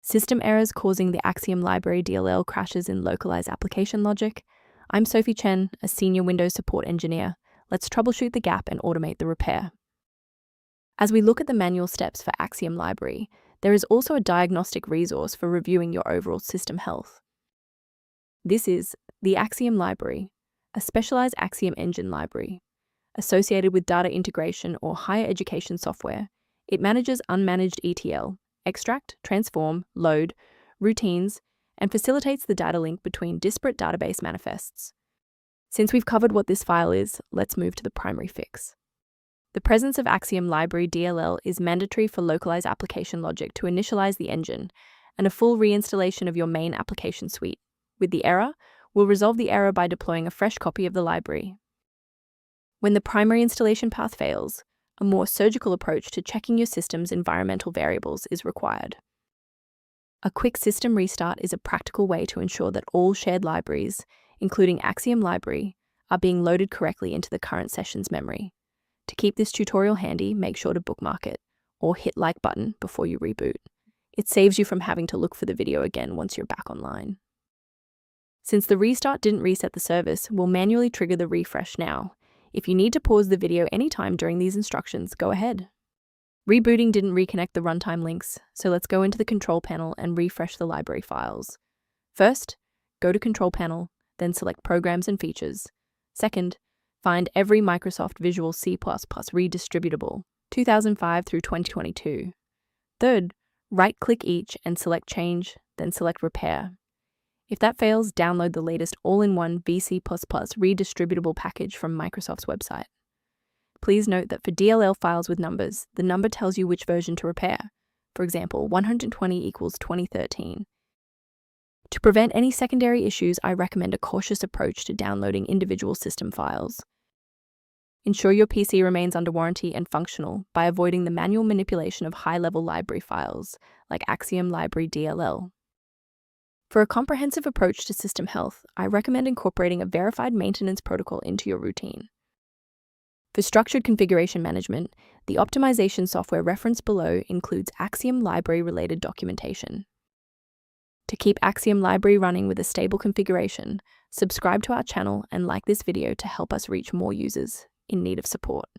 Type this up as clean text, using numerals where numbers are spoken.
System errors causing the Axiom Library DLL crashes in localized application logic. I'm Sophie Chen, a senior Windows support engineer. Let's troubleshoot the gap and automate the repair. As we look at the manual steps for Axiom Library, there is also a diagnostic resource for reviewing your overall system health. This is the Axiom Library, a specialized Axiom Engine library. Associated with data integration or higher education software, it manages unmanaged ETL, extract, transform, load, routines, and facilitates the data link between disparate database manifests. Since we've covered what this file is, let's move to the primary fix. The presence of Axiom Library DLL is mandatory for localized application logic to initialize the engine, and a full reinstallation of your main application suite. With the error, we'll resolve the error by deploying a fresh copy of the library. When the primary installation path fails, a more surgical approach to checking your system's environmental variables is required. A quick system restart is a practical way to ensure that all shared libraries, including Axiom Library, are being loaded correctly into the current session's memory. To keep this tutorial handy, make sure to bookmark it or hit like button before you reboot. It saves you from having to look for the video again once you're back online. Since the restart didn't reset the service, we'll manually trigger the refresh now. If you need to pause the video anytime during these instructions, go ahead. Rebooting didn't reconnect the runtime links, so let's go into the control panel and refresh the library files. First, go to Control Panel, then select Programs and Features. Second, find every Microsoft Visual C++ redistributable, 2005 through 2022. Third, right-click each and select Change, then select Repair. If that fails, download the latest all-in-one VC++ redistributable package from Microsoft's website. Please note that for DLL files with numbers, the number tells you which version to repair. For example, 120 equals 2013. To prevent any secondary issues, I recommend a cautious approach to downloading individual system files. Ensure your PC remains under warranty and functional by avoiding the manual manipulation of high-level library files, like Axiom Library DLL. For a comprehensive approach to system health, I recommend incorporating a verified maintenance protocol into your routine. For structured configuration management, the optimization software referenced below includes Axiom Library-related documentation. To keep Axiom Library running with a stable configuration, subscribe to our channel and like this video to help us reach more users in need of support.